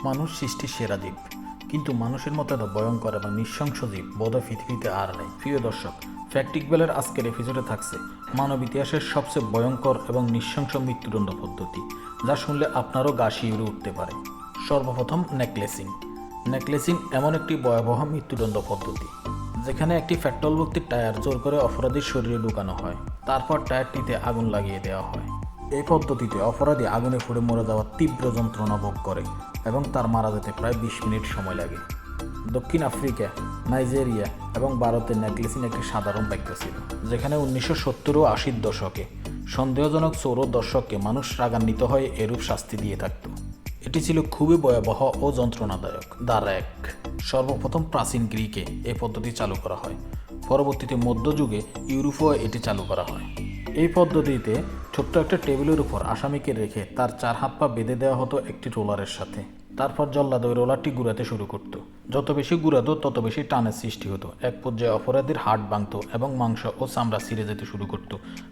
মানুষ সৃষ্টির সেরা জীব, কিন্তু মানুষের মতো এত ভয়ঙ্কর এবং নৃশংস জীব বোধহয় পৃথিবীতে আর নেই। প্রিয় দর্শক, ফ্যাক্টিকবেলের আজকের এপিসোডে থাকছে মানব ইতিহাসের সবচেয়ে ভয়ঙ্কর এবং নৃশংস মৃত্যুদণ্ড পদ্ধতি, যা শুনলে আপনারও গা শিউরে উঠতে পারে। সর্বপ্রথম নেকলেসিং। নেকলেসিং এমন একটি ভয়াবহ মৃত্যুদণ্ড পদ্ধতি যেখানে একটি পেট্রোল ভর্তি টায়ার জোর করে অপরাধীর শরীরে ঢুকানো হয়, তারপর টায়ারটিতে আগুন লাগিয়ে দেওয়া হয়। এই পদ্ধতিতে অপরাধী আগুনে পুড়ে মরে যাওয়ার তীব্র যন্ত্রণা ভোগ করে এবং তার মারা যেতে প্রায় 20 মিনিট সময় লাগে। দক্ষিণ আফ্রিকা, নাইজেরিয়া এবং ভারতের নেকলেসিং একটি সাধারণ ব্যাখ্যা ছিল, যেখানে 1970 ও 80-র দশকে সন্দেহজনক চোর ও দর্শককে মানুষ রাগান্বিত হয়ে এরূপ শাস্তি দিয়ে থাকত। এটি ছিল খুবই ভয়াবহ ও যন্ত্রণাদায়ক। The rack. সর্বপ্রথম প্রাচীন গ্রিকে এই পদ্ধতি চালু করা হয়, পরবর্তীতে মধ্যযুগে ইউরোপেও এটি চালু করা হয়। এই পদ্ধতিতে ছোট্ট একটা টেবিলের উপর আসামিকে রেখে তার 4 হাত পা বেঁধে দেওয়া হতো একটি রোলারের সাথে। তারপর জল্লাদ ওই রোলারটি ঘুরাতে শুরু করত। যত বেশি ঘুরাতো তত বেশি টানের সৃষ্টি হতো। এক পর্যায়ে অপরাধীর হাড় ভাঙত এবং মাংস ও চামড়া ছিঁড়ে যেতে শুরু করত।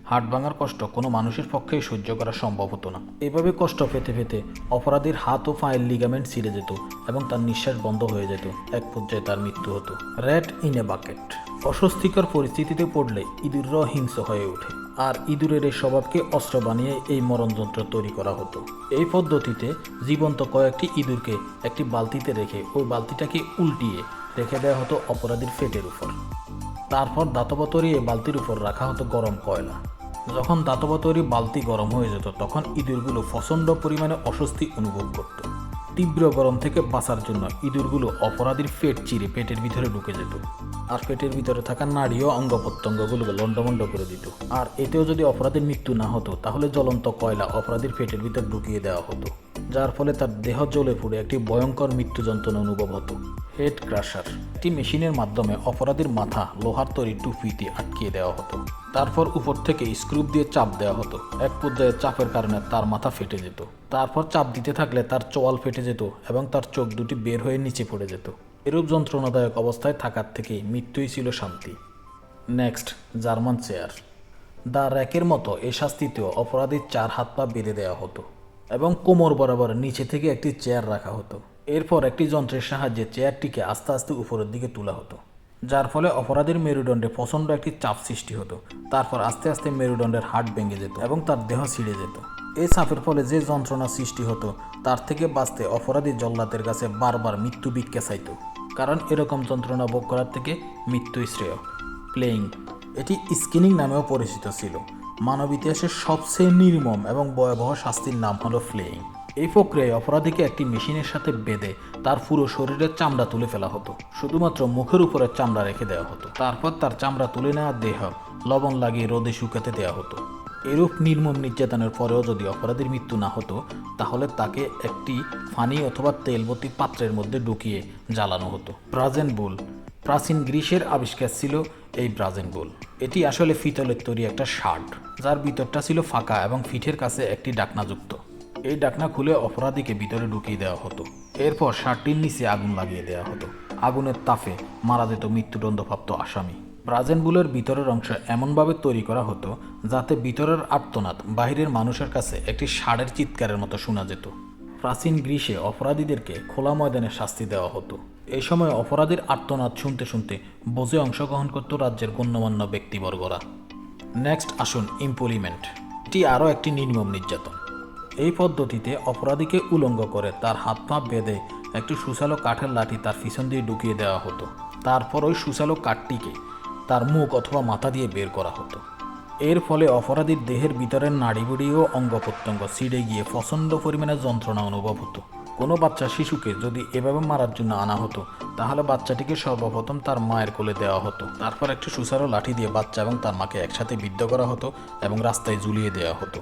হাড় ভাঙার কষ্ট কোনো মানুষের পক্ষেই সহ্য করা সম্ভব হতো না। এভাবে কষ্ট পেতে পেতে অপরাধীর হাত ও পায়ের লিগামেন্ট ছিঁড়ে যেত এবং তার নিঃশ্বাস বন্ধ হয়ে যেত। এক পর্যায়ে তার মৃত্যু হতো। Rat in a bucket. অস্বস্তিকর পরিস্থিতিতে পড়লে ইঁদুররাও হিংস্র হয়ে ওঠে, আর ইঁদুরের এই স্বভাবকে অস্ত্র বানিয়ে এই মরণযন্ত্র তৈরি করা হতো। এই পদ্ধতিতে জীবন্ত কয়েকটি ইঁদুরকে একটি বালতিতে রেখে ওই বালতিটাকে উল্টিয়ে রেখে দেওয়া হতো অপরাধীর পেটের উপর। তারপর দাতব তৈরি এই বালতির উপর রাখা হতো গরম কয়লা। যখন দাতব তৈরি বালতি গরম হয়ে যেত, তখন ইঁদুরগুলো প্রচণ্ড পরিমাণে অস্বস্তি অনুভব করত। তীব্র গরম থেকে বাঁচার জন্য ইঁদুরগুলো অপরাধীর পেট চিরে পেটের ভিতরে ঢুকে যেত, আর পেটের ভিতরে থাকা নাড়ি ও অঙ্গ প্রত্যঙ্গগুলোকে লণ্ডভণ্ড করে দিত। আর এতেও যদি অপরাধীর মৃত্যু না হতো, তাহলে জ্বলন্ত কয়লা অপরাধীর পেটের ভিতর ঢুকিয়ে দেওয়া হতো, যার ফলে তার দেহ জ্বলে পুড়ে একটি ভয়ঙ্কর মৃত্যু যন্ত্রণা অনুভব হতো। Head crusher. একটি মেশিনের মাধ্যমে অপরাধীর মাথা লোহার তৈরি টুপিতে আটকিয়ে দেওয়া হতো। তারপর উপর থেকে স্ক্রুপ দিয়ে চাপ দেওয়া হতো। এক পর্যায়ে চাপের কারণে তার মাথা ফেটে যেত। তারপর চাপ দিতে থাকলে তার চোয়াল ফেটে যেত এবং তার চোখ দুটি বের হয়ে নিচে পড়ে যেত। এরূপ যন্ত্রণাদায়ক অবস্থায় থাকার থেকে মৃত্যুই ছিল শান্তি। Next, German chair. দ্য র্যাকের মতো এই শাস্তিতেও অপরাধীর 4 হাত পা বেঁধে দেওয়া হতো এবং কোমর বরাবর নিচে থেকে একটি চেয়ার রাখা হতো। এরপর একটি যন্ত্রের সাহায্যে চেয়ারটিকে আস্তে আস্তে উপরের দিকে তোলা হতো, যার ফলে অপরাধীর মেরুদণ্ডে প্রচণ্ড একটি চাপ সৃষ্টি হতো। তারপর আস্তে আস্তে মেরুদণ্ডের হাড় ভেঙে যেত এবং তার দেহ ছিঁড়ে যেত। এই চাপের ফলে যে যন্ত্রণা সৃষ্টি হতো, তার থেকে বাঁচতে অপরাধী জল্লাদের কাছে বারবার মৃত্যু ভিক্ষা চাইত, কারণ এরকম যন্ত্রণা ভোগ করার থেকে মৃত্যুই শ্রেয়। প্লেইং। এটি স্কিনিং নামেও পরিচিত ছিল। মানব ইতিহাসের সবচেয়ে নির্মম এবং ভয়াবহ শাস্তির নাম হলো ফ্লেইং। এই প্রক্রিয়ায় অপরাধীকে একটি মেশিনের সাথে বেঁধে তার পুরো শরীরের চামড়া তুলে ফেলা হতো, শুধুমাত্র মুখের উপরে চামড়া রেখে দেওয়া হতো। তারপর তার চামড়া তুলে নেওয়া দেহ লবণ লাগিয়ে রোদে শুকাতে দেওয়া হতো। এরূপ নির্মম নির্যাতনের পরেও যদি অপরাধীর মৃত্যু না হতো, তাহলে তাকে একটি পানি অথবা তেলবতী পাত্রের মধ্যে ঢুকিয়ে জ্বালানো হতো। ব্রাজেন বুল। প্রাচীন গ্রিসের আবিষ্কার ছিল এই ব্রাজেন বুল। এটি আসলে পিতলের তৈরি একটা শার্ট, যার ভিতরটা ছিল ফাঁকা এবং পিঠের কাছে একটি ডাকনাযুক্ত। এই ডাকনা খুলে অপরাধীকে ভিতরে ঢুকিয়ে দেওয়া হতো। এরপর শার্টটির নিচে আগুন লাগিয়ে দেওয়া হতো। আগুনের তাপে মারা যেত মৃত্যুদণ্ডপ্রাপ্ত আসামি। ব্রাজেন বুলের ভিতরের অংশ এমনভাবে তৈরি করা হতো যাতে ভিতরের আর্তনাদ বাহিরের মানুষের কাছে একটি ষাঁড়ের চিৎকারের মতো শোনা যেত। প্রাচীন গ্রিসে অপরাধীদেরকে খোলা ময়দানে শাস্তি দেওয়া হতো। এই সময় অপরাধীর আর্তনাদ শুনতে শুনতে বোঝে অংশগ্রহণ করত রাজ্যের গণ্যমান্য ব্যক্তিবর্গরা। নেক্সট আসুন ইম্পলিমেন্ট। এটি আরও একটি নির্মম নির্যাতন। এই পদ্ধতিতে অপরাধীকে উলঙ্গ করে তার হাত পা বেঁধে একটি সুশালো কাঠের লাঠি তার পিছন দিয়ে ঢুকিয়ে দেওয়া হতো। তারপর ওই সুশালো কাঠটিকে তার মুখ অথবা মাথা দিয়ে বের করা হতো। এর ফলে অপরাধীর দেহের ভিতরের নাড়িবুড়ি ও অঙ্গ প্রত্যঙ্গ ছিঁড়ে গিয়ে প্রচণ্ড পরিমাণে যন্ত্রণা অনুভব হতো। কোনো বাচ্চা শিশুকে যদি এভাবে মারার জন্য আনা হতো, তাহলে বাচ্চাটিকে সর্বপ্রথম তার মায়ের কোলে দেওয়া হতো। তারপর একটি সুসারো লাঠি দিয়ে বাচ্চা এবং তার মাকে একসাথে বিদ্ধ করা হতো এবং রাস্তায় ঝুলিয়ে দেওয়া হতো।